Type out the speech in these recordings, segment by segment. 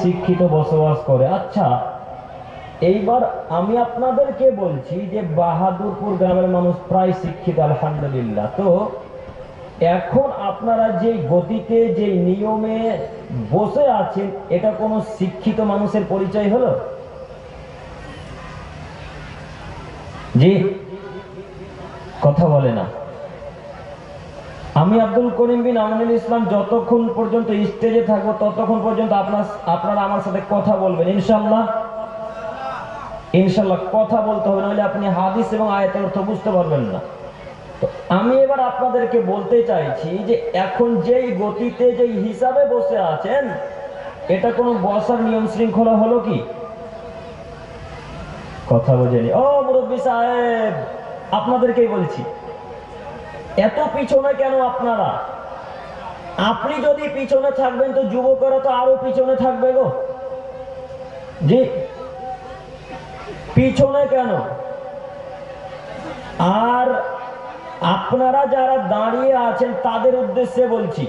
শিক্ষিত বসবাস করে। আচ্ছা, এইবার আমি আপনাদেরকে বলছি যে বাহাদুরপুর গ্রামের মানুষ প্রায় শিক্ষিত, আলহামদুলিল্লাহ। তো এখন আপনারা যে গতিতে যে নিয়মে বসে আছেন, এটা কোনো শিক্ষিত মানুষের পরিচয় হলো? জি, কথা বলে না। আমি আব্দুল করিম বিন আমিনুল ইসলাম যতক্ষণ পর্যন্ত স্টেজে থাকবো ততক্ষণ পর্যন্ত আপনারা আমার সাথে কথা বলবেন, ইনশাআল্লাহ। ইনশাআল্লাহ কথা বলতে হবে, নাহলে আপনি হাদিস এবং আয়াতের অর্থ বুঝতে পারবেন না। তো আমি এবার আপনাদেরকে বলতে চাইছি যে এখন যেই গতিতে যেই হিসাবে বসে আছেন, এটা কোনো বসার নিয়ম শৃঙ্খলা হলো কি? কথা বোঝেনি। ও মুরব্বী সাহেব, আপনাদেরকেই বলছি, এত পিছনে কেন আপনারা? আপনি যদি পিছনে থাকবেন তো যুবকরা তো আরো পিছনে থাকবে গো। জি, পিছনে কেন? আর আপনারা যারা দাঁড়িয়ে আছেন তাদের উদ্দেশ্যে বলছি,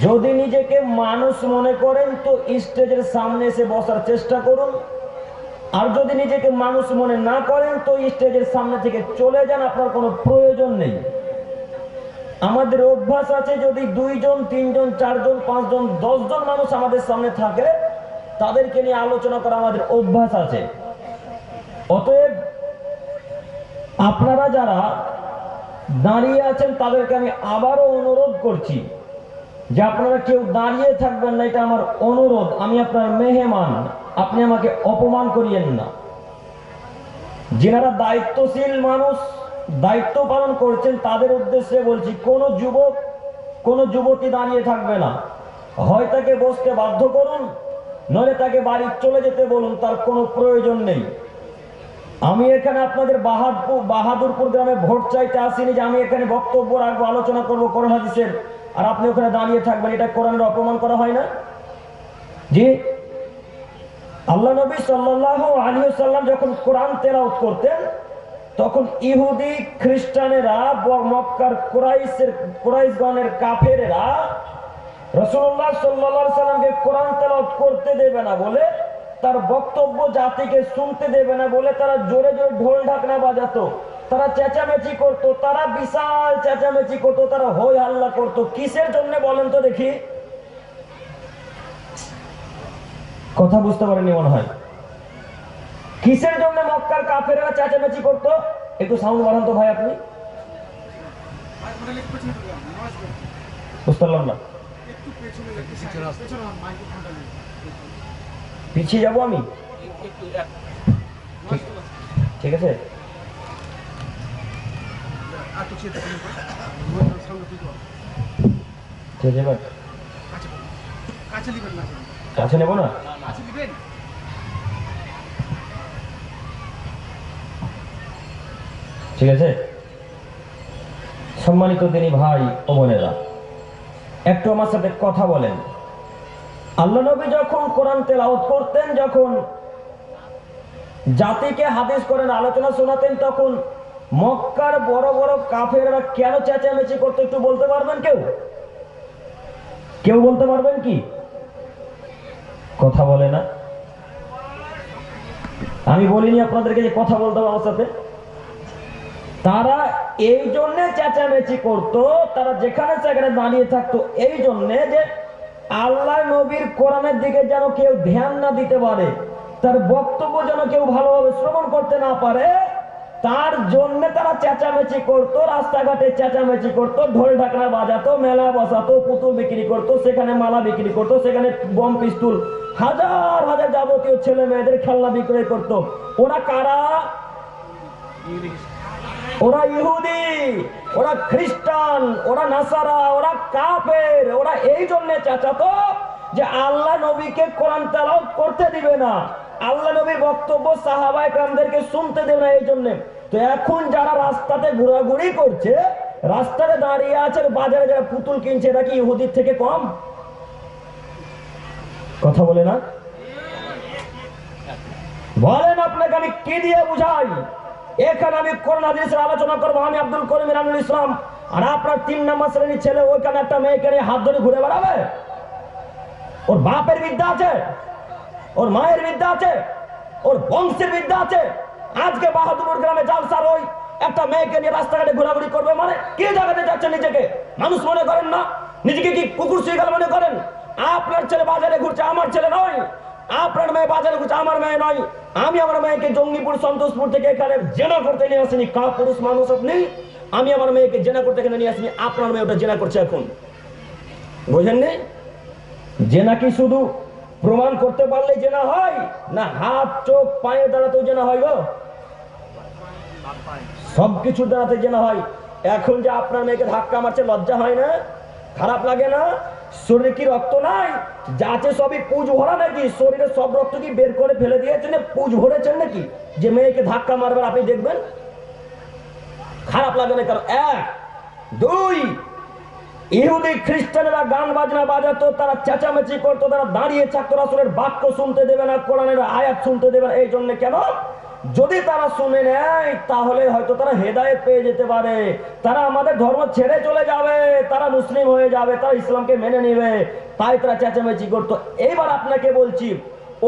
যদি নিজেকে মানুষ মনে করেন তো স্টেজের সামনে এসে বসার চেষ্টা করুন, আর যদি নিজেকে মানুষ মনে না করেন তো স্টেজের সামনে থেকে চলে যান, আপনার কোনো প্রয়োজন নেই। আমাদের অভ্যাস আছে, যদি 2 জন 3 জন 4 জন 5 জন 10 জন মানুষ আমাদের সামনে থাকে, তাদেরকে নিয়ে আলোচনা করা আমাদের অভ্যাস আছে। অতএব আপনারা যারা দাঁড়িয়ে আছেন তাদেরকে আমি আবারও অনুরোধ করছি যে আপনারা কেউ দাঁড়িয়ে থাকবেন না, এটা আমার অনুরোধ। আমি আপনার মেহমান, আপনি আমাকে অপমান করিয়েন না। যারা দায়িত্বশীল মানুষ, দায়িত্ব পালন করছেন, তাদের উদ্দেশ্যে বলছি, কোন যুবক কোন যুবতী দাঁড়িয়ে থাকবে না। হয় তাকে বসতে বাধ্য করুন, নইলে তাকে বাড়ি চলে যেতে বলুন, তার কোনো প্রয়োজন নেই। আমি এখানে আপনাদের বাহাদুরপুর গ্রামে ভোট চাইতে আসিনি যে আমি এখানে বক্তব্য রাখবো, আলোচনা করবো কোরআন হাদিসের, আর আপনি ওখানে দাঁড়িয়ে থাকবেন। এটা কোরআনের অপমান করা হয় না? জি, আল্লাহ নবী সাল্লাল্লাহু আলাইহি ওয়াসাল্লাম যখন কোরআন তেলাওয়াত করতেন, তখন ইহুদি খ্রিস্টানেরা, মক্কার কুরাইশগণের কাফেরেরা রাসূলুল্লাহ সাল্লাল্লাহু আলাইহি ওয়াসাল্লামকে কোরআন তেলাওয়াত করতে দেবে না বলে, তার বক্তব্য জাতিকে শুনতে দেবে না বলে তারা জোরে জোরে ঢোল ঢাকনা বাজাতো, তারা চেঁচামেচি করত, তারা বিশাল চেঁচামেচি করত, তারা হই হাল্লা করত। কিসের জন্য বলেন তো দেখি? কথা বুঝতে পারেননি মনে হয়। কিসের জন্য মক্কার কাফেরেরা চেঁচামেচি করত? একটু সাউন্ড বাড়ান তো ভাই, আপনি। বুঝতে পারলাম না। পিছিয়ে যাবো আমি? ঠিক আছে। কাছে নেবো না? ঠিক আছে। সম্মানিত দিনী ভাই ও বোনেরা, একটু আমার সাথে কথা বলেন। আল্লাহ নবী যখন কোরআন তেলাওয়াত করতেন, যখন জাতিকে হাদিস করেন আলোচনা শোনাতেন, তখন মক্কার বড় বড় কাফেররা কেন চেঁচামেচি করতো একটু বলতে পারবেন? কেউ বলতে পারবেন কি? কথা বলে না। আমি বলিনি আপনাদেরকে যে কথা বলতে হবে আমার সাথে? তারা এই জন্যে চেঁচামেচি করতো, তারা যেখানে সেখানে দাঁড়িয়ে থাকতো, এই জন্যে যে আল্লাহ নবীর কোরআনের দিকে যেন কেউ ধ্যান না দিতে পারে, তার বক্তব্য যেন কেউ ভালোভাবে শ্রবণ করতে না পারে, তার জন্য তারা চেঁচামেচি করতো, রাস্তাঘাটে চেঁচামেচি করতো, ঢোল ঢাকনা বাজাতো, মেলা বসাতো, পুতুল বিক্রি করতো, সেখানে মালা বিক্রি করতো, সেখানে বম পিস্তুল, হাজার হাজার যাবতীয় ছেলে মেয়েদের খেলনা বিক্রয় করতো। ওরা কারা? ওরা ইহুদি, ওরা খ্রিস্টান, ওরা নাসারা, ওরা কাফের। ওরা এই জন্য চেঁচাতো যে আল্লাহ নবীকে কোরআন তেলাওয়াত করতে দিবে না, আল্লাহ নবীর বক্তব্য সাহাবায়ে কেরামদেরকে শুনতে দেবে না, এই জন্য। তো এখন যারা রাস্তাতে ঘোরাঘুরি করছে, রাস্তাতে দাঁড়িয়ে আছে, বাজারে যারা পুতুল কিনছে, এরা কি ইহুদির থেকে কম? কথা বলে না? বলেন আপনাকে আমি কি দিয়ে বুঝাই? এখানে আমি কোরআন হাদিসের আলোচনা করবো, আমি আব্দুল করিম আমিনুল ইসলাম, আর আপনার 3 নম্বর শ্রেণীর ছেলে ওইখানে একটা মেয়েকে নিয়ে হাত ধরে ঘুরে বেড়াবে? ওর বাপের বিদ্যা আছে, ওর মায়ের বিদ্যা আছে, ওর বংশের বিদ্যা আছে। আজকে বাহাদুর গ্রামে জালসার ওই একটা মেয়েকে নিয়ে রাস্তাঘাটে ঘোরাঘুরি করবে মানে কে জায়গাতে যাচ্ছে? নিজেকে মানুষ মনে করেন না? নিজেকে কি কুকুর শিকার মনে করেন? আপনার ছেলে বাজারে ঘুরছে, আমার ছেলে নয়। আপনার মেয়ে বাজারে ঘুরছে, আমার মেয়ে নয়। আমি আমার মেয়েকে জঙ্গিপুর সন্তোষপুর থেকে এখানে জেনা করতে নিয়ে আসিনি। কা পুরুষ মানুষ আপনি? আমি আমার মেয়েকে জেনা করতে এখানে নিয়ে আসিনি। আপনার মেয়ে ওটা জেনা করছে এখন, বোঝেননি? জেনা কি শুধু প্রমাণ করতে পারলে জেনা হয়, না হাত চোখ পায়ের দ্বারাতেও জেনা হয় গো? সবকিছুর দ্বারাতে জেনা হয়। এখন যে আপনার মেয়েকে ধাক্কা মারছে, লজ্জা হয় না? খারাপ লাগে না? শরীরে কি রক্ত নাই? যা আছে সবই পুজ ভরা নাকি? শরীরে সব রক্ত কি বের করে ফেলে দিয়েছেন, পুজ ভরেছেন নাকি যে মেয়েকে ধাক্কা মারবেন? আপনি দেখবেন খারাপ লাগে না? কারণ এক দুই, ইহুদি খ্রিস্টানেরা গান বাজনা বাজাতো, তারা চেঁচামেচি করতো, তারা দাঁড়িয়ে থাকতো, রাসূলের বাক্য শুনতে দেবে না, কোরআনের আয়াত শুনতে দেবে না। এই জন্য কেন? যদি তারা শুনে নেয় তাহলে হয়তো তারা হেদায়েত পেয়ে যেতে পারে, তারা আমাদের ধর্ম ছেড়ে চলে যাবে, তারা মুসলিম হয়ে যাবে, তারা ইসলামকে মেনে নেবে, তাই তারা চেঁচামেচি করতো। এইবার আপনাকে বলছি,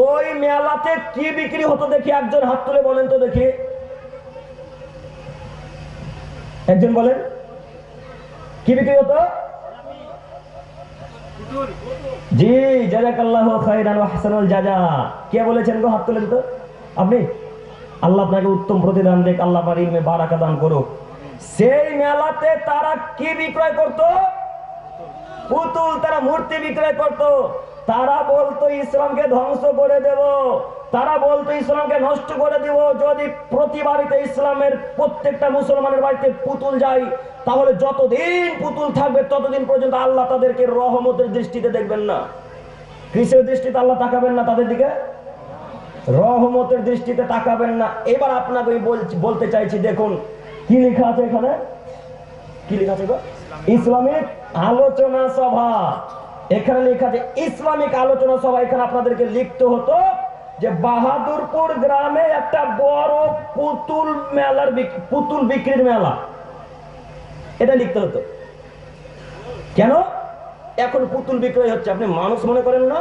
ওই মেলাতে কি বিক্রি হতো দেখি? একজন হাত তুলে বলেন তো দেখি, একজন বলেন কি বিক্রি হতো? জি, জাযাকাল্লাহু খাইরান ওয়া আহসানুল জাযা। কে বলেছেন গো? হাত তুলেন তো আপনি। আল্লাহ আপনাকে উত্তম প্রতিদান দেখ, আল্লাহ আপনার ইলমে বারাকা দান করুক। সেই মেলাতে তারা কি বিক্রয় করত? পুতুল। তারা মূর্তি বিক্রয় করত। তারা বলতো ইসলামকে ধ্বংস করে দেব, তারা বলতো ইসলামকে নষ্ট করে দেব। যদি প্রতি বাড়িতে ইসলামের প্রত্যেকটা মুসলমানের বাড়িতে পুতুল যায়, তাহলে যতদিন পুতুল থাকবে ততদিন পর্যন্ত আল্লাহ তাদেরকে রহমতের দৃষ্টিতে দেখবেন না। কিসের দৃষ্টিতে আল্লাহ তাকাবেন না তাদের দিকে? রহমতের দৃষ্টিতে তাকাবেন না। এবার আপনাকে বলতে চাইছি, দেখুন কি লেখা আছে এখানে। কি লেখা আছে গো? ইসলামিক আলোচনা সভা। এখানে লেখা আছে ইসলামিক আলোচনা সভা। এখানে আপনাদেরকে লিখতে হতো যে বাহাদুরপুর গ্রামে একটা বড় পুতুল মেলার পুতুল বিক্রির মেলা, এটা লিখতে হতো। কেন? এখন পুতুল বিক্রয় হচ্ছে। আপনি মানুষ মনে করেন না?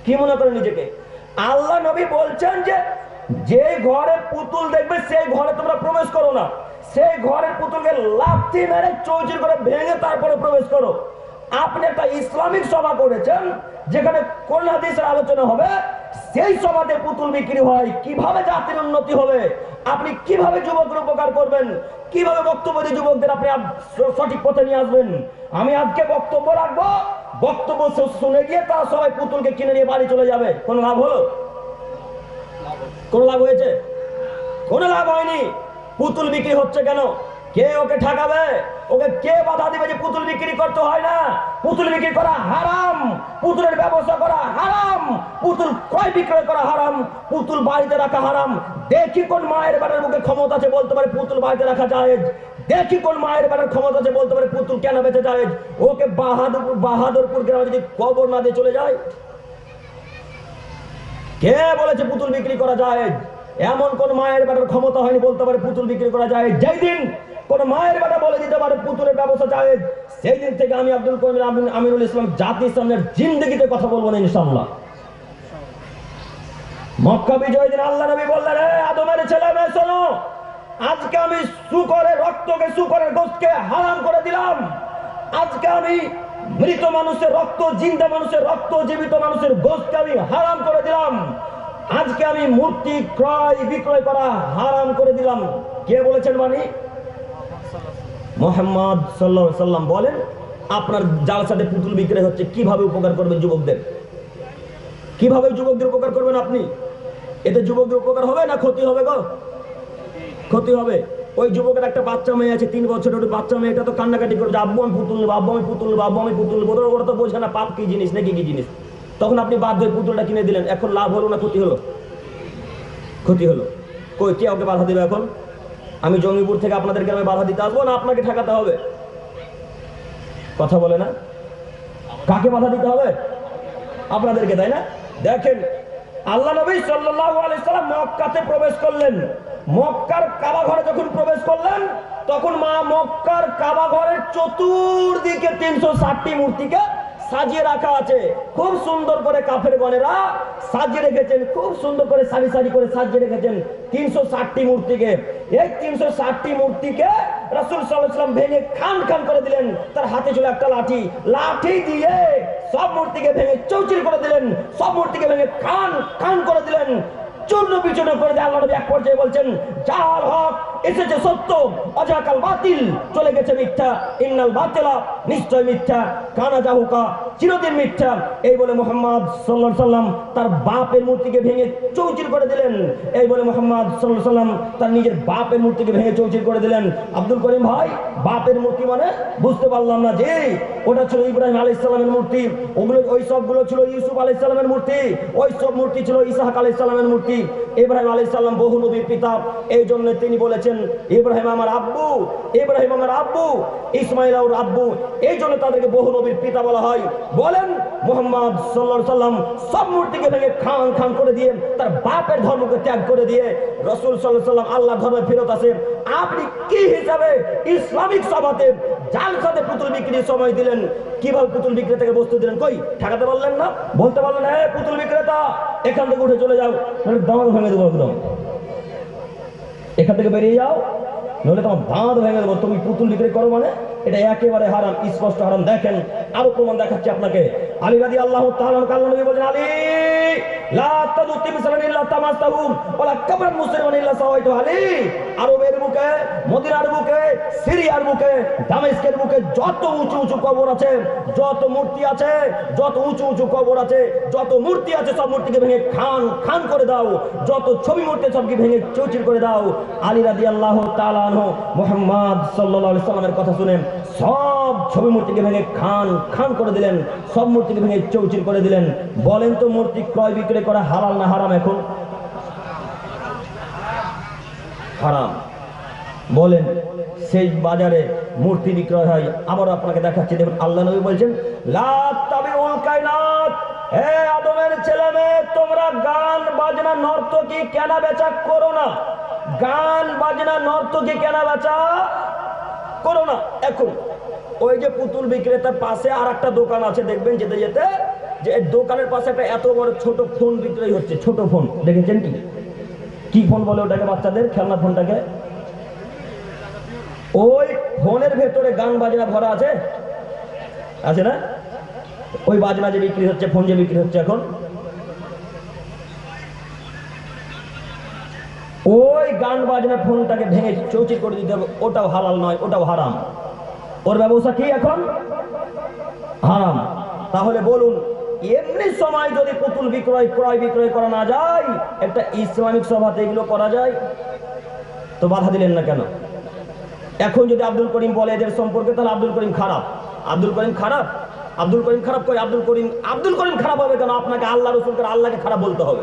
কি মনে করেন নিজেকে? আল্লাহ নবী বলছেন যে যে ঘরে পুতুল দেখবে সেই ঘরে তোমরা প্রবেশ করো না, সেই ঘরের পুতুলকে লাথি মেরে চৌচির করে ভেঙে তারপরে প্রবেশ করো। আপনি একটা ইসলামিক সভা করেছেন যেখানে কোন হাদিসের আলোচনা হবে, সেই সভাতে পুতুল বিক্রি হয়। কিভাবে জাতির উন্নতি হবে? আপনি কিভাবে যুবকদের উপকার করবেন? কিভাবে বক্তব্য দিয়ে যুবকদের আপনি সঠিক পথে নিয়ে আসবেন? আমি আজকে বক্তব্য রাখবো, বক্তব্য শুনে গিয়ে তারা সবাই পুতুলকে কিনে নিয়ে বাড়ি চলে যাবে। কোন লাভ হলো? কোন লাভ হয়েছে? কোন লাভ হয়নি। পুতুল বিক্রি হচ্ছে কেন? কে ওকে ঠকাবে? ওকে কে বাধা দিবে যে পুতুল বিক্রি করতে হয় না? পুতুল বিক্রি করা হারাম, পুতুলের ব্যবসা করা হারাম, পুতুল ক্রয় বিক্রয় করা হারাম, পুতুল বাড়িতে রাখা হারাম। দেখি কোন মায়ের বাড়ির মুখে ক্ষমতা আছে বলতে পারে পুতুল বাড়িতে রাখা জায়েজ। দেখি কোন মায়ের বাড়ির ক্ষমতা আছে বলতে পারে পুতুল কেন বেঁচে জায়েজ। ওকে বাহাদুরপুর গ্রামে যদি কবর না দিয়ে চলে যায়, কে বলেছে পুতুল বিক্রি করা জায়েজ? এমন কোন মায়ের বেটার ক্ষমতা হয়নি বলতে পারে পুতুল বিক্রি করা যায়। যেই দিন কোন মায়ের বেটা বলে দিতে পারে পুতুলের ব্যবসা জায়েজ, সেই দিন থেকে আমি আব্দুল করিম আমিনুল ইসলাম জাতির সামনে জিন্দেগিতে কথা বলবো না ইনশাআল্লাহ। মক্কা বিজয় দিন আল্লাহ নবী বললেন, হে আদমের ছেলে মেয়ে শোনো, আজকে আমি শুকরের রক্তকে, শুকরের গোশতকে হারাম করে দিলাম। আজকে আমি মৃত মানুষের রক্ত, জিন্দা মানুষের রক্ত, জীবিত মানুষের গোশতকে আমি হারাম করে দিলাম। আজকে আমি মূর্তি ক্রয় বিক্রয় করা হারাম করে দিলাম। কে বলেছেন? মানে মুহাম্মদ সাল্লাল্লাহু আলাইহি সাল্লাম বলেন। আপনার জালসাতে পুতুল বিক্রয় হচ্ছে, কিভাবে উপকার করবেন যুবকদের? কিভাবে যুবকদের উপকার করবেন আপনি? এতে যুবকদের উপকার হবে না ক্ষতি হবে গো? ক্ষতি হবে। ওই যুবকের একটা বাচ্চা মেয়ে আছে, 3 বছরের ওই বাচ্চা মেয়েটা তো কান্নাকাটি করছে, আব্বু আমি পুতুল নেবো, আব্বু আমি পুতুল নেবো, আব্বু আমি পুতুল নেবো। ওরা তো বোঝে না পাপ কি জিনিস নাকি কি জিনিস। তখন আপনি বাধ্য হয়ে পুতুলটা কিনে দিলেন। এখন লাভ হলো না ক্ষতি হলো? ক্ষতি হলো। কই কে ওকে বাধা দিবে এখন? আমি জঙ্গিপুর থেকে আপনাদের গ্রামে বাধা দিতে আসবো না আপনাকে ঠেকাতে হবে? কথা বলে না? কাকে বাধা দিতে হবে? আপনাদেরকে, তাই না? দেখেন আল্লাহ নবী সাল্লাল্লাহু আলাইহি সাল্লাম মক্কাতে প্রবেশ করলেন। মক্কার কাবা ঘরে যখন প্রবেশ করলেন, তখন মা মক্কার কাবা ঘরের চতুর্দিকে 360টি মূর্তিকে সাজিয়ে রাখা আছে, খুব সুন্দর করে কাফের গণেরা সাজিয়ে রেখেছেন, খুব সুন্দর করে সারি সারি করে সাজিয়ে রেখেছেন 360টি মূর্তিকে। এই 360টি মূর্তিকে রাসূল সাল্লাল্লাহু আলাইহি ওয়াসাল্লাম ভেঙে খান খান করে দিলেন। তার হাতে ছিল একটা লাঠি, লাঠি দিয়ে সব মূর্তিকে ভেঙে চৌচির করে দিলেন, সব মূর্তিকে ভেঙে খান খান করে দিলেন, চূর্ণ বিচূর্ণ করে দিয়ে আল্লাহ নবী এক পর্যায়ে বলছেন, জাল হক এসেছে সত্য, অজাকাল বাতিল চলে গেছে মিথ্যা, ইন্নাল বাতিলা নিশ্চয় মিথ্যা, কানা জাহুকা চিরদিন মিথ্যা। এই বলে মুহাম্মদ সাল্লাল্লাহু আলাইহি সাল্লাম তার বাপের মূর্তিকে ভেঙে চৌচির করে দিলেন। এই বলে মুহাম্মদ সাল্লাল্লাহু আলাইহি সাল্লাম তার নিজের বাপের মূর্তিকে ভেঙে চৌচির করে দিলেন। আব্দুল করিম ভাই, বাপের মূর্তি মানে বুঝতে পারলাম না যে ওটা ছিল ইব্রাহিম আলাইহিস সালামের মূর্তি, ওগুলো ওই সবগুলো ছিল ইউসুফ আলাইহিস সালামের মূর্তি, ওই সব মূর্তি ছিল ইসহাক আলাইহিস সালামের মূর্তি। ইব্রাহিম আলাইহিস সালাম বহু নবীর পিতা, এই জন্য তিনি বলেছেন ইব্রাহিম আমার আব্বু, ইব্রাহিম আমার আব্বু, ইসমাইল আমার আব্বু, এই জন্য তাদেরকে বহু নবীর পিতা বলা হয়। বলেন মুহাম্মদ সাল্লাল্লাহু আলাইহি সাল্লাম সব মূর্তিকে ভেঙে খান খান করে দিয়ে তার বাপের ধর্মকে ত্যাগ করে দিয়ে রাসূল সাল্লাল্লাহু আলাইহি সাল্লাম আল্লাহর ধর্মে ফেরত আসে। আপনি কি হিসাবে ইসলামিক সভাতে জালসাতে পুতুল বিক্রির সময় দিলেন? কিভাবে পুতুল বিক্রেতাকে বস্তু দিলেন? কই ঠেকাতে পারলেন না? বলতে পারলেন হ্যাঁ পুতুল বিক্রেতা এখান থেকে উঠে চলে যাও, দাঁত ভেঙে দেবো, একদম এখান থেকে বেরিয়ে যাও, নইলে তোমার দাঁত ভেঙে দেবো। তুমি পুতুল বিক্রি করো মানে এটা একেবারে হারাম, স্পষ্ট হারাম। দেখেন আরো প্রমাণ দেখাচ্ছি আপনাকে। আলী রাদিয়াল্লাহু তাআলা আল্লাহ নবী বলেন, আলী লা তাদু তিমসালান ইল্লা তামাসতাহু ওয়ালা কাবরান মুসলিমান ইল্লা সাওয়াইতু। আলী আরবের বুকে, মদিনার বুকে, সিরিয়ার বুকে, দামেস্কের বুকে যত উঁচু উঁচু কবর আছে, যত মূর্তি আছে, যত উঁচু উঁচু কবর আছে, যত মূর্তি আছে, সব মূর্তিকে ভেঙে খান খান করে দাও, যত ছবি মূর্তি সবকে ভেঙে চৌচির করে দাও। আলী রাদিয়াল্লাহু তাআলা আনহু মুহাম্মদ সাল্লাল্লাহু আলাইহি সাল্লামের কথা শুনে সব ছবি মূর্তিকে ভেঙে খান খান করে দিলেন, সব মূর্তিকে ভেঙে চৌচির করে দিলেন। বলেন তো মূর্তি ক্রয় বিক্রয় করা হালাল না হারাম? এখন হারাম। বলেন সেই বাজারে মূর্তি বিক্রয় হয়। আবার আপনাকে দেখাচ্ছি, দেখুন আল্লাহ নবী বলছেন, লা তাবিউল কায়নাত, হে আদমের ছেলে মেয়ে তোমরা গান বাজনা নর্তকী কেনা বেচা করো না, গান বাজনা নর্তকী কেনা বেচা করো না। এখন ওই যে পুতুল বিক্রেতার পাশে আর একটা দোকান আছে, দেখবেন যেতে যেতে যে দোকানের পাশে একটা এত বড় ছোট ফোন বিক্রয় হচ্ছে, ছোট ফোন দেখেছেন কি? কি ফোন বলে ওটাকে? বাচ্চাদের খেলনা ফোনটাকে। ওই ফোনের ভেতরে গান বাজনা ভরা আছে, আছে না? ওই বাজনা যে বিক্রি হচ্ছে, ফোন যে বিক্রি হচ্ছে এখন, ওই গান বাজনা ফোনটাকে ভেঙে চৌচির করে দিতে হবে। ওটাও হালাল নয়, ওটাও হারাম। ওর ব্যবস্থা কি এখন? হারাম। তাহলে বলুন, এমনি সময় যদি পুতুল বিক্রয় ক্রয় বিক্রয় করা না যায়, একটা ইসলামিক সভাতে এগুলো করা যায়, তো বাধা দিলেন না কেন? এখন যদি আব্দুল করিম বলে এদের সম্পর্কে, তাহলে আব্দুল করিম খারাপ। আব্দুল করিম খারাপ? আব্দুল করিম খারাপ কই? আব্দুল করিম খারাপ হবে কেন? আপনাকে আল্লাহ রসুলকে আল্লাহকে খারাপ বলতে হবে।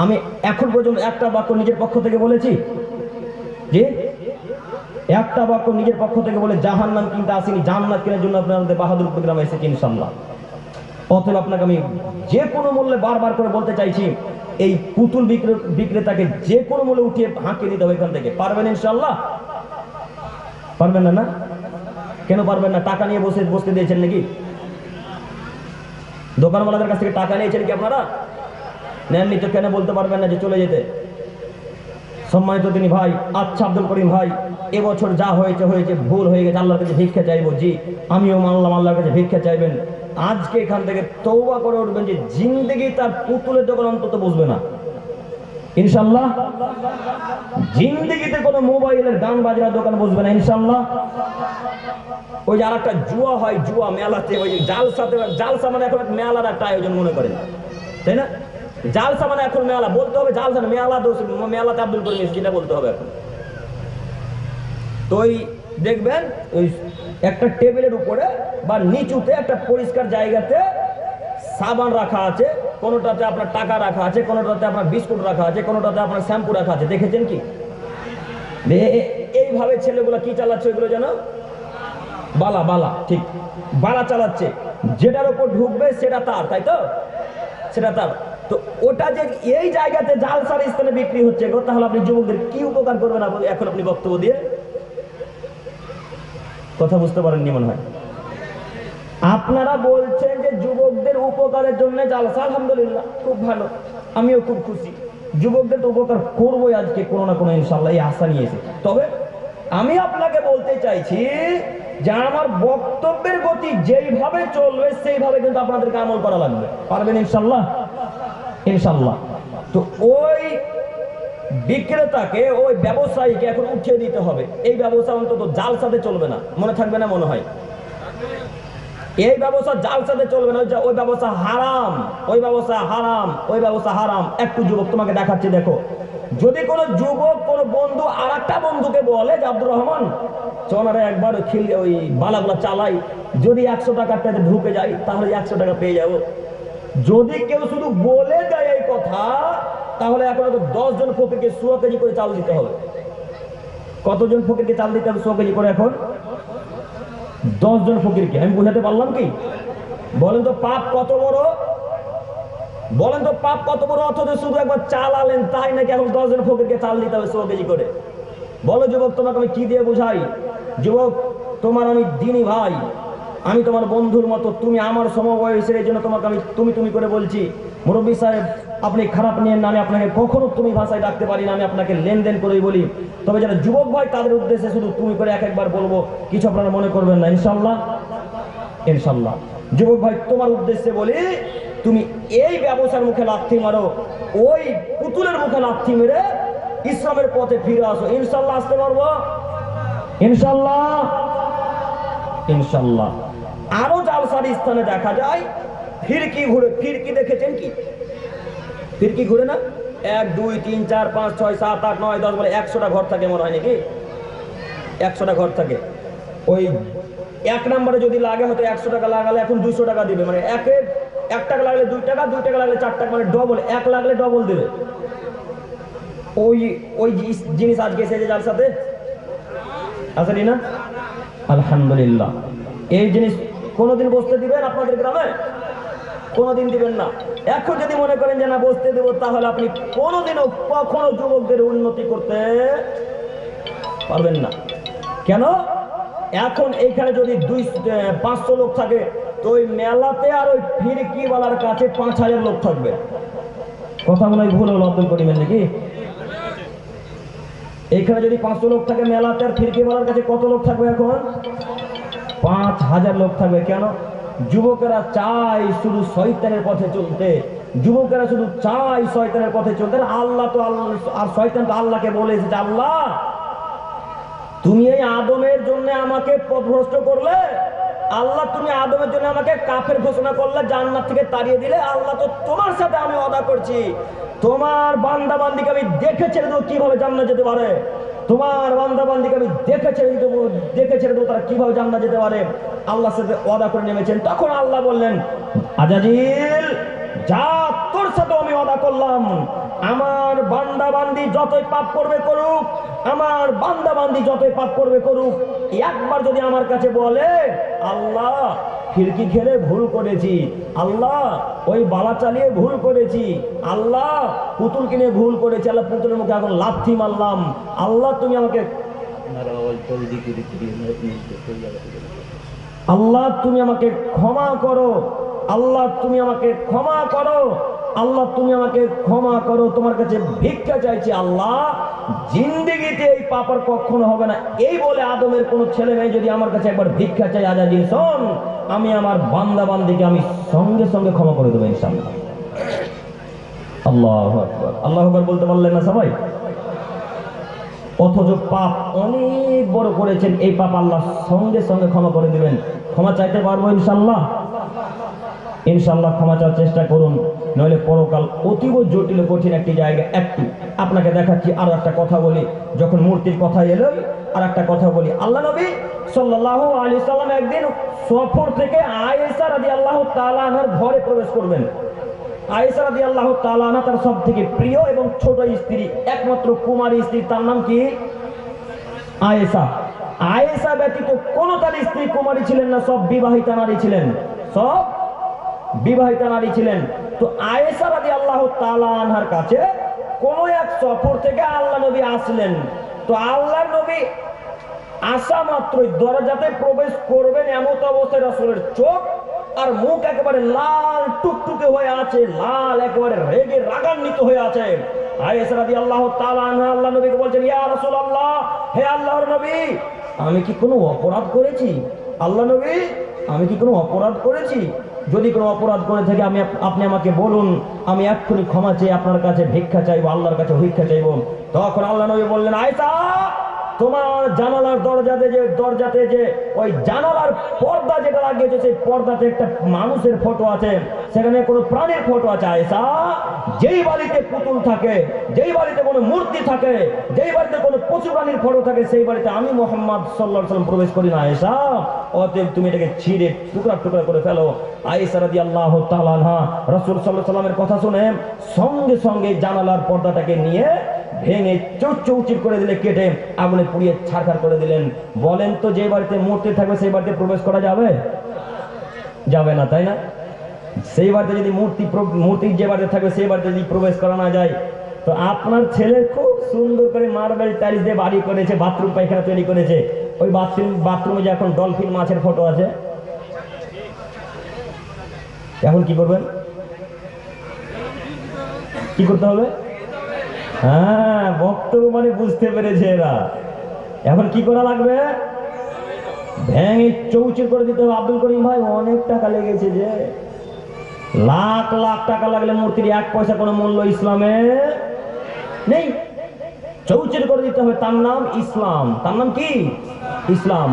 আমি এখন পর্যন্ত একটা বাক্য নিজের পক্ষ থেকে বলেছি যে একটা বাক্য নিজের পক্ষ থেকে বলে জাহান্নাম কিনতে আসেনি, জান্নাত কেনার জন্য আপনাদের বাহাদুর প্রোগ্রাম এসেছে ইনশাআল্লাহ। অতএব আপনাকে আমি যে কোনো মূল্যে বারবার করে বলতে চাইছি, এই পুতুল বিক্রেতাকে যে কোনো মূল্যে উঠিয়ে হাঁকিয়ে দিতে হবে এখান থেকে। পারবেন ইনশাআল্লাহ? পারবেন না? না কেন পারবেন না? টাকা নিয়ে বসতে দিয়েছেন নাকি? দোকানওয়ালাদের কাছ থেকে টাকা নিয়েছেন কি আপনারা? নেননি তো কেন বলতে পারবেন না যে চলে যেতে? সম্মানিত তিনি ভাই, আচ্ছা আব্দুল করিম ভাই, এবছর যা হয়েছে হয়েছে, ভুল হয়ে গেছে, আল্লাহর কাছে ভিক্ষা চাইবো। জি আমিও মানলাম, আল্লাহর কাছে ভিক্ষা চাইবেন। আজকে এখান থেকে তওবা করে উঠবেন যে জিন্দেগি তার পুতুলের দোকান অন্তত বসবে না ইনশাআল্লাহ। জিন্দেগিতে কোনো মোবাইলের গান বাজনার দোকান বসবে না ইনশাআল্লাহ। ওই যে আর একটা জুয়া হয়, জুয়া মেলাতে, ওই জালসাতে, জালসা মানে এখন মেলার একটা আয়োজন মনে করেন, তাই না? জালসা মানে এখন মেলা, বলতে হবে জালসা না, মেলা দোষ, মেলাতে আব্দুল করিম যেটা বলতে হবে এখন। তো ওই দেখবেন ওই একটা টেবিলের উপরে বা নিচুতে একটা পরিষ্কার জায়গাতে সাবান রাখা আছে, কোনোটাতে আপনার টাকা রাখা আছে, কোনোটাতে আপনার বিস্কুট রাখা আছে, কোনোটাতে আপনার শ্যাম্পু রাখা আছে। দেখেছেন কি? এইভাবে ছেলেগুলো কি চালাচ্ছে? ওইগুলো যেন বালা বালা, ঠিক বালা চালাচ্ছে। যেটার উপর ঢুকবে সেটা তার, তাই তো? সেটা তার। তো ওটা যে এই জায়গাতে জালসার স্থানে বিক্রি হচ্ছে, তাহলে আপনি যুবকদের কি উপকার করবেন এখন আপনি বক্তব্য দিয়ে? কথা বুঝতে পারেননি মনে হয়। আপনারা বলছেন যে যুবকদের উপকারের জন্য জালসা, আলহামদুলিল্লাহ, খুব ভালো, আমিও খুব খুশি। যুবকদের তো উপকার করবোই আজকে কোনো না কোনো, ইনশাল্লাহ, এই আশা নিয়েছি। তবে আমি আপনাকে বলতে চাইছি যে আমার বক্তব্যের গতি যেইভাবে চলবে সেইভাবে কিন্তু আপনাদেরকে আমল করা লাগবে। পারবেন ইনশাল্লাহ? ইনশাল্লাহ। তো ওই বিক্রেতাকে, ওই ব্যবসায়ীকে এখন উঠিয়ে দিতে হবে। এই ব্যবসা অন্তত জালসাতে চলবে না, মনে থাকবে না মনে হয়? এই ব্যবসা জালসাতে চলবে না, ওই ব্যবসা হারাম, ওই ব্যবসা হারাম, ওই ব্যবসা হারাম। একটু যুবক তোমাকে দেখাচ্ছি, দেখো। যদি কোনো যুবক কোনো বন্ধু আর একটা বন্ধুকে বলে যে আব্দুর রহমান চনারে একবার ওই বালাগুলা চালাই, যদি 100 টাকাটাতে ঢুকে যাই তাহলে 100 টাকা পেয়ে যাবো। যদি কেউ শুধু বলে দেয় এই কথা, তাহলে এখন 10 জন ফকিরকে 100 কেজি করে চাল দিতে হবে। কতজন ফকিরকে চাল দিতে হবে 100 কেজি করে? এখন 10 জন ফকিরকে। আমি বুঝাতে পারলাম কি? বলেন তো পাপ কত বড়? বলেন তো পাপ কত বড়? অথচ শুধু একবার চাল আলেন, তাই নাকি এখন 10 জন ফকিরকে চাল দিতে হবে 100 কেজি করে? বলো যুবক, তোমাকে আমি কি দিয়ে বুঝাই? যুবক, তোমার আমি দিনী ভাই, আমি তোমার বন্ধুর মতো, তুমি আমার সমবয়সের, এই জন্য তোমাকে আমি তুমি তুমি করে বলছি। মুরব্বী সাহেব, আপনি খারাপ নিয়ে না, আমি আপনাকে কখনো তুমি ভাষায় ডাকতে পারি না, আমি আপনাকে লেনদেন করেই বলি। তবে যারা যুবক ভাই তাদের উদ্দেশ্যে শুধু তুমি করে এক একবার বলবো, কিছু আপনারা মনে করবেন না, ইনশাল্লাহ। ইনশাল্লাহ। যুবক ভাই, তোমার উদ্দেশ্যে বলি, তুমি এই ব্যবসার মুখে লাথি মারো, ওই পুতুলের মুখে লাথি মেরে ইসলামের পথে ফিরে আসো। ইনশাল্লাহ আসতে পারবো? ইনশাল্লাহ। ইনশাল্লাহ। আরো জালসার স্থানে দেখা যায় ফিরকি ঘুরে। ফিরকি দেখেছেন কি? ফিরকি ঘুরে না? 1 2 3 4 5 6 7 8 9 10 বলে 100টা ঘর থাকে, মনে হয় নাকি? 100টা ঘর থাকে। ওই 1 নম্বরে যদি লাগে, হয়তো 100 টাকা লাগালে এখন 200 টাকা দিবে, মানে 1 টাকা লাগলে 2 টাকা, 2 টাকা লাগলে 4 টাকা, মানে ডবল, 1 লাগলে ডবল দেবে। ওই ওই জিনিস আজকে এসেছে জালসাতে, আসেনি না? আলহামদুলিল্লাহ। এই জিনিস কোনোদিন বসতে দিবেন আপনাদের গ্রামে? কোনোদিন দিবেন না। এখন যদি মনে করেন যে না বসতে দেব, তাহলে আপনি কোনোদিনও কখনো যুবকদের উন্নতি করতে পারবেন না। কেন? এখন এইখানে যদি 500 লোক থাকে, তো ওই মেলাতে আর ওই ফিরকিওয়ালার কাছে 5000 লোক থাকবে। কথা মনে হয় ভুল হলো আব্দুল করিমের নাকি? এইখানে যদি 500 লোক থাকে, মেলাতে আর ফিরকিওয়ালার কাছে কত লোক থাকবে? এখন 5000 লোক থাকবে। কেন? যুবকেরা চায় শুধু শয়তানের পথে চলতে, যুবকেরা শুধু চায় শয়তানের পথে চলতে। আল্লাহ তো আর শয়তান তো আল্লাহকে বলে এসেছে, আল্লাহ তুমি এই আদমের জন্য আমাকে পথভ্রষ্ট করলে, আল্লাহ তুমি আদমের জন্য আমাকে কাফের ঘোষণা করলে, জান্নাত থেকে তাড়িয়ে দিলে, আল্লাহ তো তোমার সাথে আমি ওয়াদা করছি, তোমার বান্দা বান্দিকে আমি দেখে ছেড়ে দেবো কিভাবে জান্নাত যেতে পারে, তোমার বান্দা বান্দিকে আমি দেখে ছেড়ে দেবো তারা কিভাবে জান্নাত যেতে পারে। আল্লাহর সাথে ওয়াদা করে নেমেছেন। তখন আল্লাহ বললেন, আজাজিল যা, তোর সাথে আমি ওয়াদা করলাম, আমার বান্দা বান্দি যতই পাপ করবে করুক, আমার বান্দা বান্দি যতই পাপ করবে করুক, একবার যদি আমার কাছে বলে আল্লাহ খিড়কি খেলে ভুল করেছি, আল্লাহ ওই বালা চালিয়ে ভুল করেছি, আল্লাহ পুতুল কিনে ভুল করেছি, আল্লাহ পুতুলের মুখে এখন লাথি মারলাম, আল্লাহ তুমি আমাকে, আল্লাহ তুমি আমাকে ক্ষমা করো, আল্লাহ তুমি আমাকে ক্ষমা করো, আল্লাহ তুমি আমাকে ক্ষমা করো, তোমার কাছে ভিক্ষা চাইছি, আল্লাহ জিন্দেগিতে এই পাপ আর কখনো হবে না। এই বলে আদমের কোনো ছেলে মেয়ে যদি আমার কাছে একবার ভিক্ষা চাই, আজাদিল শোন, আমি আমার বান্দা বান্দিকে আমি সঙ্গে সঙ্গে ক্ষমা করে দেবো ইনশাআল্লাহ। আল্লাহু আকবার। আল্লাহু আকবার বলতে পারলেন না সবাই? অথচ পাপ অনেক বড় করেছেন, এই পাপ আল্লাহ সঙ্গে সঙ্গে ক্ষমা করে দিবেন। ক্ষমা চাইতে পারবো ইনশাআল্লাহ? ইনশাআল্লাহ ক্ষমা চাওয়ার চেষ্টা করুন, নইলে পরকাল অতীব জটিল কঠিন একটি জায়গা। একটি আপনাকে দেখাচ্ছি, আরো একটা কথা বলি, যখন মূর্তির কথা এলো আর একটা কথা বলি। আল্লাহ নবী সাল্লাল্লাহু আলাইহি সাল্লাম একদিন সফর থেকে আয়েশা রাদিয়াল্লাহু তাআলা আনহার ঘরে প্রবেশ করবেন। আয়েশা রাদিয়াল্লাহু তাআলা আনহা তার সব থেকে প্রিয় এবং ছোট স্ত্রী, একমাত্র কুমারী স্ত্রী, তার নাম কি? আয়েশা। আয়েশা ব্যতীত কোন তার স্ত্রী কুমারী ছিলেন না, সব বিবাহিতা নারী ছিলেন, সব বিবাহিতা নারী ছিলেন। তো আয়েশা রাদিয়াল্লাহু তাআলা আনহার কাছে কোন এক সফর থেকে আল্লাহ নবী আসলেন। তো আল্লাহ নবী আসা মাত্রই দরজাতে প্রবেশ করবেন এমন অবস্থায় রাসূলের চোখ আর মুখ একেবারে লাল টুকটুকে হয়ে আছে, লাল একেবারে রেগে রাগান্বিত হয়ে আছে। আয়েশা রাদিয়াল্লাহু তাআলা আনহা আল্লাহ নবীকে বলছেন, ইয়া রাসূলুল্লাহ, হে আল্লাহর নবী, আমি কি কোনো অপরাধ করেছি? আল্লাহ নবী, আমি কি কোনো অপরাধ করেছি? যদি কোনো অপরাধ করে থাকি আপনি আমাকে বলুন, আমি এক্ষুনি ক্ষমা চেয়ে আপনার কাছে ভিক্ষা চাইবো, আল্লাহর কাছে ভিক্ষা চাইবো। তখন আল্লাহ নবী বললেন, আয়েশা, তোমার জানালার দরজাতে যে ওই জানালার পর্দা যেটা লাগিয়েছে, সেই পর্দাতে একটা মানুষের ফটো আছে, সেখানে কোনো প্রাণীর ফটো আছে। আয়েশা, যেই বাড়িতে পুতুল থাকে, যেই বাড়িতে কোনো মূর্তি থাকে, যেই বাড়িতে কোনো পশু প্রাণীর ফটো থাকে, সেই বাড়িতে আমি মুহাম্মদ সাল্লাল্লাহু আলাইহি ওয়াসাল্লাম প্রবেশ করি না। আয়েশা, অতএব তুমি এটাকে ছিঁড়ে টুকরা টুকরা করে ফেলো। আয়েশা রাদিয়াল্লাহু তাআলা আনহা রাসূল সাল্লাল্লাহু আলাইহি ওয়াসাল্লামের কথা শুনে সঙ্গে সঙ্গে জানালার পর্দাটাকে নিয়ে ভেঙে চৌচির করে দিলে, কেটে আগুনে পুড়িয়ে ছারখার করে দিলেন। বলেন তো, যে বাড়িতে মূর্তি থাকবে সেই বাড়িতে প্রবেশ করা যাবে? যাবে না, তাই না? সেই বাড়িতে যদি মূর্তি যে বাড়িতে থাকবে সেই বাড়িতে যদি প্রবেশ করা না যায়, তো আপনার ছেলে খুব সুন্দর করে মার্বেল টাইলস দিয়ে বাড়ি করেছে, বাথরুম পায়খানা তৈরি করেছে, ওই বাথরুমে যে এখন ডলফিন মাছের ফটো আছে, এখন কি করবেন? কি করতে হবে? হ্যাঁ, বক্তব্য মানে বুঝতে পেরেছে এরা। এখন কি করা লাগবে? ভেঙে চৌচির করে দিতে হবে। আব্দুল করিম ভাই, অনেক টাকা লেগেছে, যে লাখ লাখ টাকা লাগলে মূর্তির এক পয়সা কোনো মূল্য ইসলামে নেই। চৌচির করে দিতে হবে, তার নাম ইসলাম। তার নাম কি? ইসলাম।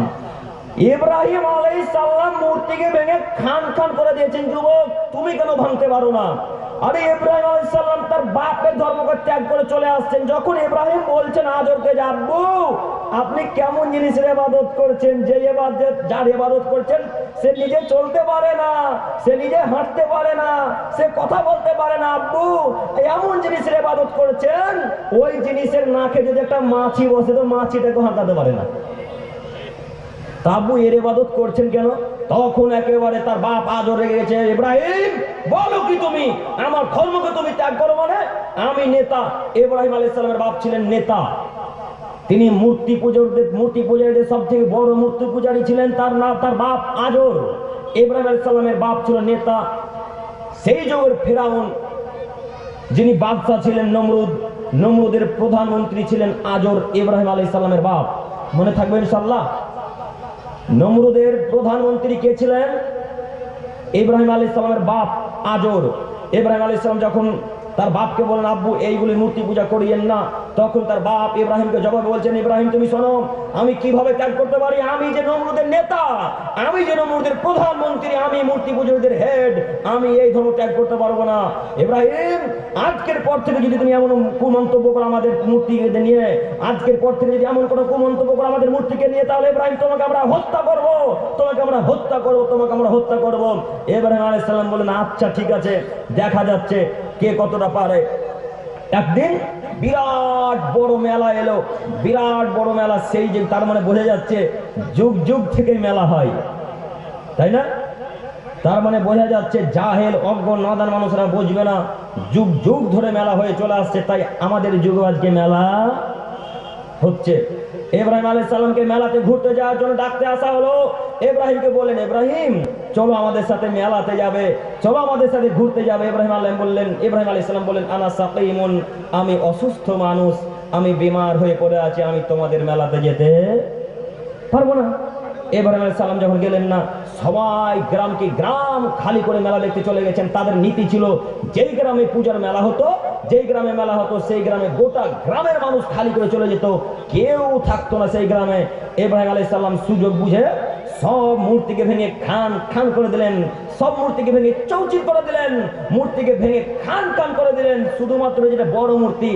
ইব্রাহিম আলাইহিস সালাম মূর্তিকে ভেঙে খান খান করে দিয়েছেন। যুবক, তুমি কেন ভাঙতে পারো না? আরে ইব্রাহিম আলাইহিস সালাম তার বাপের ধর্মকে ত্যাগ করে চলে আসছেন। যখন ইব্রাহিম বলছেন আজরকে, যে আব্বু, আপনি কেমন জিনিসের ইবাদত করছেন, যে ইবাদত যার ইবাদত করছেন সে নিজে চলতে পারে না, সে নিজে হাঁটতে পারে না, সে কথা বলতে পারে না, আব্বু এমন জিনিসের ইবাদত করছেন, ওই জিনিসের নাকে যদি একটা মাছি বসে তো মাছিটাকে হাঁটাতে পারে না। আব্বু এর ইবাদত করছেন কেন? তখন একেবারে তার বাপ আজর রেগে গেছে। ইব্রাহিম, বলো কি তুমি? আমার ধর্মকে তুমি ত্যাগ করো মানে? আমি নেতা। ইব্রাহিম আলাইহিস সালামের বাপ ছিলেন নেতা। তিনি মূর্তি পূজারীদের সব থেকে বড় মূর্তি পূজারী ছিলেন। তার বাপ আজর। ইব্রাহিম আলাইহিস সালামের বাপ ছিল নেতা। সেই যুগের ফেরাউন, যিনি বাদশা ছিলেন নমরুদের প্রধানমন্ত্রী ছিলেন আজর, ইব্রাহিম আলাইহিস সালামের বাপ। মনে থাকবে ইনশাআল্লাহ। নমরুদের প্রধানমন্ত্রী কে ছিলেন? ইব্রাহিম আলাইহিস সালামের বাপ আজর। ইব্রাহিম আলাইহিস সালাম যখন তার বাপকে বলেন, আব্বু এইগুলি মূর্তি পূজা করিয়েন না, তখন তার বাপ ইব্রাহিমকে জবাবে বলছেন, ইব্রাহিম তুমি শোনো, আমি কিভাবে ত্যাগ করতে পারি? আমি যে নমরুদের নেতা, আমি যে নমরুদের প্রধানমন্ত্রী, আমি মূর্তি পূজারীদের হেড, আমি এই ধর্ম ত্যাগ করতে পারবো না। ইব্রাহিম, আজকের পর থেকে যদি তুমি এমন কুমন্তব্য করো আমাদের মূর্তিকে নিয়ে, আজকের পর থেকে যদি এমন কোনো কুমন্তব্য করো আমাদের মূর্তিকে নিয়ে, তাহলে ইব্রাহিম তোমাকে আমরা হত্যা করব, তোমাকে আমরা হত্যা করব, তোমাকে আমরা হত্যা করব। ইব্রাহিম আলাইহিস সালাম বলেন, আচ্ছা ঠিক আছে, দেখা যাচ্ছে কে কতটা পারে। একদিন বিরাট বড় মেলা এলো, বিরাট বড় মেলা। সেই যে তার মানে বোঝা যাচ্ছে যুগ যুগ থেকে মেলা হয়, তাই না? তার মানে বোঝা যাচ্ছে জাহেল অজ্ঞ নাদান মানুষরা বুঝবে না, যুগ যুগ ধরে মেলা হয়ে চলে আসছে। তাই আমাদের যুগে আজকে মেলা হচ্ছে। ইব্রাহিম আলাইহিস সালামকে মেলাতে ঘুরতে যাওয়ার জন্য ডাকতে আসা হলো। ইব্রাহিমকে বললেন, ইব্রাহিম চলো আমাদের সাথে মেলাতে যাবে, চলো আমাদের সাথে ঘুরতে যাবে। ইব্রাহিম আলাইহিস সালাম বললেন, আনা সাকিমুন, আমি অসুস্থ মানুষ, আমি বিমার হয়ে পড়ে আছি, আমি তোমাদের মেলাতে যেতে পারবো না। ইব্রাহিম আলাইহিস সালাম যখন গেলেন না, সবাই গ্রাম খালি করে মেলা দেখতে চলে গেছেন। তাদের নীতি ছিল, যেই গ্রামে পূজার মেলা হতো, যেই গ্রামে মেলা হতো, সেই গ্রামে গোটা গ্রামের মানুষ খালি করে চলে যেত, কেউ থাকতো না সেই গ্রামে। ইব্রাহিম আলাইহিস সালাম সুযোগ বুঝে সব মূর্তিকে ভেঙে খান খান করে দিলেন, সব মূর্তিকে ভেঙে চৌচির করে দিলেন, মূর্তিকে ভেঙে খান খান করে দিলেন। শুধুমাত্র যেটা বড় মূর্তি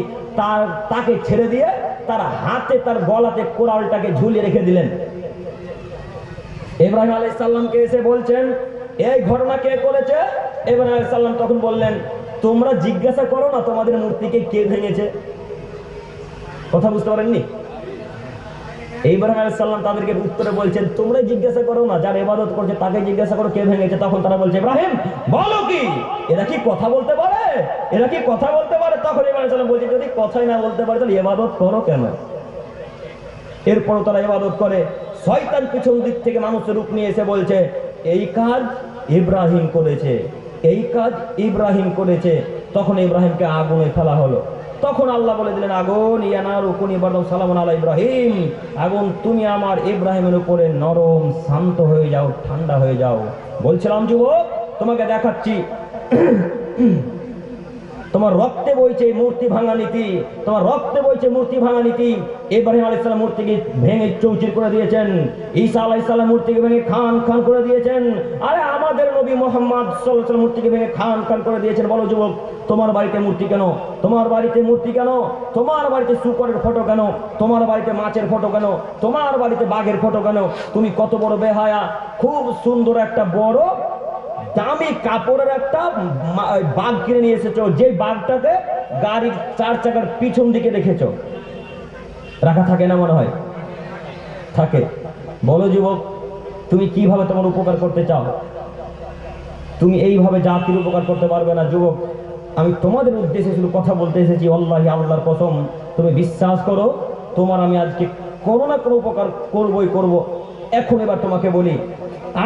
তাকে ছেড়ে দিয়ে তার হাতে, তার গলাতে কোরালটাকে ঝুলিয়ে রেখে দিলেন। ইব্রাহিম আলাইহিস সালামকে এসে বলছেন, এই ঘটনা কে করেছে? ইব্রাহিম আলাইহিস সালাম তখন বললেন, তোমরা জিজ্ঞাসা করো না তোমাদের মূর্তিকে কে ভেঙেছে। কথা বুঝতে পারেননি? ইব্রাহিম আলাইহিস সালাম তাদেরকে উত্তরে বলছেন, তোমরা জিজ্ঞাসা করো না, যার ইবাদত করছে তাকে জিজ্ঞাসা করো কে ভেঙেছে। তখন তারা বলছে, ইব্রাহিম বলো কি, এরা কি কথা বলতে পারে? এরা কি কথা বলতে পারে? তখন ইব্রাহিম আলাইহিস সালাম বলছে, যদি কথাই না বলতে পারে তাহলে ইবাদত করো কেন? এরপরও তারা ইবাদত করে। শয়তান পিছন দিক থেকে মানুষের রূপ নিয়ে এসে বলছে এই কাজ ইব্রাহিম করেছে, এই কাজ ইব্রাহিম করেছে। তখন ইব্রাহিমকে আগুনে ফেলা হলো। তখন আল্লাহ বলে দিলেন আগুন ইয়ানারু কুনি বারদান সালামুন আলা ইব্রাহিম, আগুন তুমি আমার ইব্রাহিমের উপরে নরম শান্ত হয়ে যাও, ঠান্ডা হয়ে যাও। বলছিলাম যুবক তোমাকে দেখাচ্ছি তোমার রক্তে বইছে মূর্তি ভাঙা নীতি, তোমার রক্তে বইছে মূর্তি ভাঙা নীতি। ইব্রাহিম আলাইহিস সালাম মূর্তিকে ভেঙে চৌচির করে দিয়েছেন, ঈসা আলাইহিস সালাম মূর্তিকে ভেঙে খান খান করে দিয়েছেন। আরে আমাদের নবী মুহাম্মদ সাল্লাল্লাহু আলাইহি ওয়াসাল্লাম মূর্তিকে ভেঙে খান খান করে দিয়েছেন। বলো যুবক তোমার বাড়িতে মূর্তি কেন? তোমার বাড়িতে মূর্তি কেন? তোমার বাড়িতে শূকরের ফটো কেন? তোমার বাড়িতে মাছের ফটো কেন? তোমার বাড়িতে বাঘের ফটো কেন? তুমি কত বড় বেহায়া! খুব সুন্দর একটা বড় দামি কাপড়ের একটা বাঘ কিনে নিয়ে এসেছো, যে বাঘটাকে গাড়ির 4 চাকার পিছন দিকে রেখেছো। রাখা থাকে না মনে হয়? থাকে। বলো যুবক তুমি কিভাবে তোমার উপকার করতে চাও? তুমি এইভাবে জাতির উপকার করতে পারবে না। যুবক আমি তোমাদের উদ্দেশ্যে শুধু কথা বলতে এসেছি, আল্লাহি আল্লাহর কসম তুমি বিশ্বাস করো তোমার আমি আজকে কোনো না কোনো উপকার করবই করব। এখন এবার তোমাকে বলি,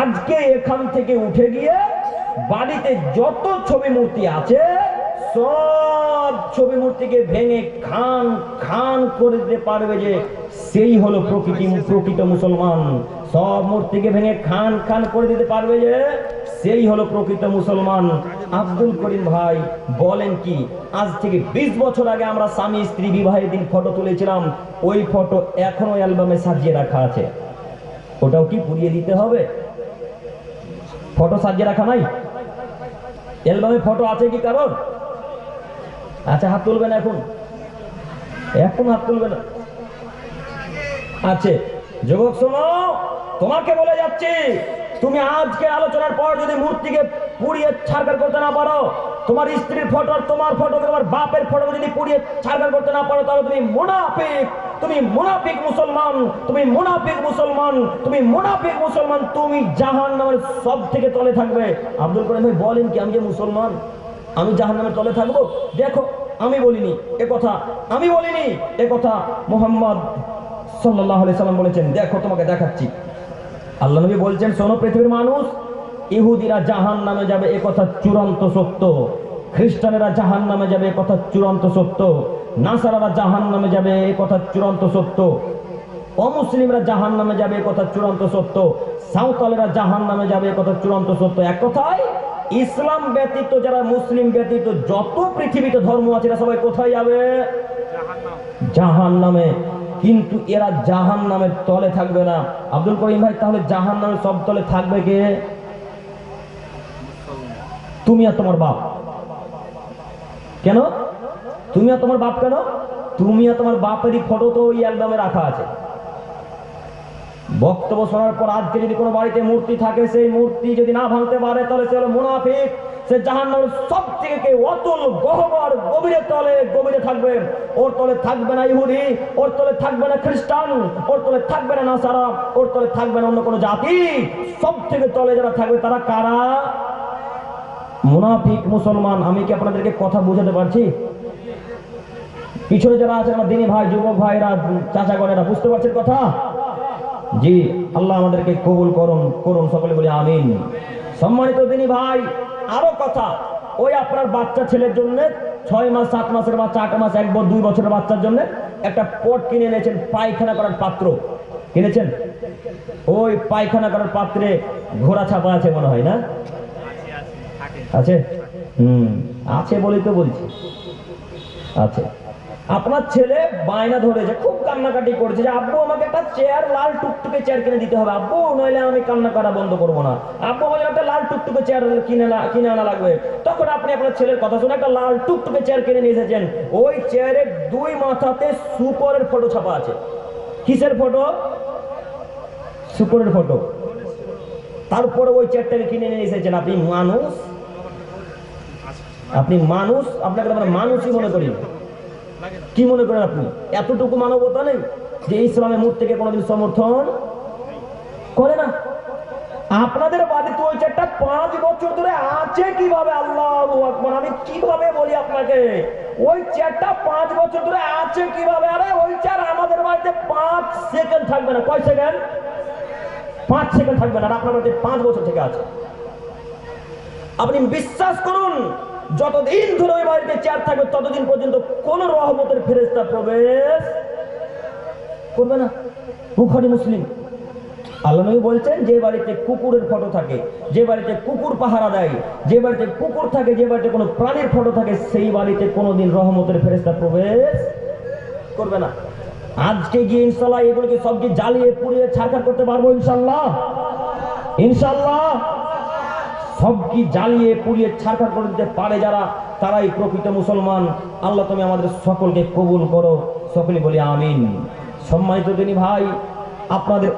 আজকে এখান থেকে উঠে গিয়ে বাড়িতে যত ছবি মূর্তি আছে সব ছবি মূর্তিকে ভেঙে খান খান করে দিতে পারবে যে সেই হলো প্রকৃত মুসলমান। সব মূর্তিকে ভেঙে খান খান করে দিতে পারবে যে সেই হলো প্রকৃত মুসলমান। আব্দুল করিম ভাই বলেন কি, আজ থেকে 20 বছর আগে আমরা স্বামী স্ত্রী বিবাহের দিন ফটো তুলেছিলাম, ওই ফটো এখনো অ্যালবামে সাজিয়ে রাখা আছে। ওটাও কি পুড়িয়ে দিতে হবে? ফটো সাজিয়ে রাখা নাই? অ্যালবামে ফটো আছে কি কারণ? আচ্ছা হাত তুলবেন, এখন এখন হাত তুলবেন। আছে যুবক শোনো, তোমাকে বলে যাচ্ছি তুমি আজকে আলোচনার পর যদি মূর্তিকে পুড়িয়ে ছাড়খার করতে না পারো, তোমার স্ত্রীর ফটো আর তোমার ফটো তোমার বাপের ফটো যদি পুড়িয়ে ছাড়খার করতে না পারো, তাহলে তুমি মুনাফিক, তুমি মুনাফিক মুসলমান, তুমি মুনাফিক মুসলমান, তুমি মুনাফিক মুসলমান, তুমি জাহান্নামের সব থেকে তলে থাকবে। আব্দুল করিম ভাই বলেন কি, আমি যে মুসলমান আমি জাহান্নামের তলে থাকবো? দেখো আমি বলিনি এ কথা, আমি বলিনি এ কথা, মুহাম্মদ সাল্লাল্লাহু আলাইহি সাল্লাম বলেছেন। দেখো তোমাকে দেখাচ্ছি, আল্লাহ নবী বলছেন শোনো পৃথিবীর মানুষ, ইহুদিরা জাহান্নামে যাবে এ কথা চূড়ান্ত সত্য, খ্রিস্টানেরা জাহান্নামে যাবে এ কথা চূড়ান্ত সত্য, নাসারারা জাহান্নামে যাবে এ কথা চূড়ান্ত সত্য, অমুসলিমরা জাহান্নামে যাবে এ কথা চূড়ান্ত সত্য, সাঁওতালেরা জাহান্নামে যাবে এ কথা চূড়ান্ত সত্য। এক কথায় ইসলাম ব্যতীত যারা মুসলিম ব্যতীত যত পৃথিবীতে ধর্ম আছে এরা সবাই কোথায় যাবে? জাহান্নামে। কিন্তু এরা জাহান্নামের তলে থাকবে না। আব্দুল করিম ভাই তাহলে জাহান্নামের সব তলে থাকবে কে? তুমি আর তোমার বাপ। কেন তুমি আর তোমার বাপ? কেন তুমি আর তোমার বাপেরই ফটো তো ওই অ্যালবামে রাখা আছে। বক্তব্য শোনার পর আজকে যদি কোনো বাড়িতে মূর্তি থাকে, সেই মূর্তি যদি না ভাঙতে পারে তাহলে সে হলো মুনাফিক, সে জাহান্নামের সব থেকে অতল গহ্বর গভীরে তলে গভীরে থাকবে। ওর তলে থাকবে না ইহুদি, ওর তলে থাকবে না খ্রিস্টান, ওর তলে থাকবে না নাসারা, ওর তলে থাকবে না অন্য কোনো জাতি। সব থেকে তলে যারা থাকবে তারা কারা? মুনাফিক মুসলমান। আমি কি আপনাদেরকে কথা বুঝাতে পারছি? পিছনে যারা আছে আমার দিনী ভাই, যুবক ভাইরা, চাচাগণেরা, বুঝতে পারছেন কথা? জি, আল্লাহ আমাদেরকে কবুল করুন করুন, সকলে বলি আমিন। সম্মানিত দিনী ভাই, আরো কথা, ওই আপনার বাচ্চা ছেলের জন্য 6 মাস 7 মাসের বাচ্চা, 8 মাস 1 2 বছরের বাচ্চার জন্য একটা পট কিনে এনেছেন, পায়খানা করার পাত্র কিনেছেন। ওই পায়খানা করার পাত্রে ঘোড়া ছাপা আছে মনে হয়, না আছে? আছে বলেই তো বলছি আছে। আপনার ছেলে বায়না ধরেছে, খুব কান্নাকাটি করছে যে আব্বু আমাকে একটা চেয়ার, লাল টুকটুকে চেয়ার কিনে দিতে হবে আব্বু, নইলে আমি কান্না করা বন্ধ করবো না। আব্বু আমাকে একটা লাল টুকটুকে চেয়ার কিনে আনা লাগবে। তখন আপনি আপনার ছেলের কথা শুনে একটা লাল টুকটুকে চেয়ার কিনে নিয়ে এসেছেন। ওই চেয়ারের 2 মাথাতে শুকরের ফটো ছাপা আছে। কিসের ফটো? শুকরের ফটো। তারপরে ওই চেয়ারটাকে কিনে নিয়ে এসেছেন। আপনি মানুষ, আপনি মানুষ, আপনাকে আমরা মানুষই মনে করি। কি মনে করেন আপনি? এতটুকু মানবতা নেই যে ইসলামের মূর্তিকে কোনোদিন সমর্থন করে না? আপনাদের বাড়িতে ওই চেয়ারটা 5 বছর ধরে আছে কিভাবে? আল্লাহু আকবার। আমি কিভাবে বলি আপনাকে? চেয়ারটাকে। ওই চেয়ারটা 5 বছর ধরে আছে কিভাবে? আরে ওই চেয়ার আমাদের বাড়িতে 5 সেকেন্ড থাকবে না। কয় সেকেন্ড? 5 সেকেন্ড থাকবে না। আর আপনার বাড়িতে 5 বছর থেকে আছে। আপনি বিশ্বাস করুন, যতদিন ধরে ওই বাড়িতে চেয়ার থাকবে ততদিন পর্যন্ত কোন রহমতের ফেরেশতা প্রবেশ করবে না। বুখারী মুসলিম। আল্লাহ নবী বলছেন, যে বাড়িতে কুকুরের ফটো থাকে, যে বাড়িতে কুকুর পাহারা দেয়, যে বাড়িতে কুকুর থাকে, যে বাড়িতে কোনো প্রাণীর ফটো থাকে, সেই বাড়িতে কোনোদিন রহমতের ফেরেশতা প্রবেশ করবে না। আজকে গিয়ে ইনশাআল্লাহ এগুলোকে সবকে জ্বালিয়ে পুড়িয়ে ছারখার করতে পারবো ইনশাআল্লাহ। ইনশাআল্লাহ সবকি জ্বালিয়ে পুড়িয়ে ছারখার করে দিতে পারে যারা, তারাই প্রকৃত মুসলমান। আল্লাহ তুমি আমাদের সকলকে কবুল করো। সকলে বলি আমিন। সম্মানিত দিনী ভাই, আপনাদের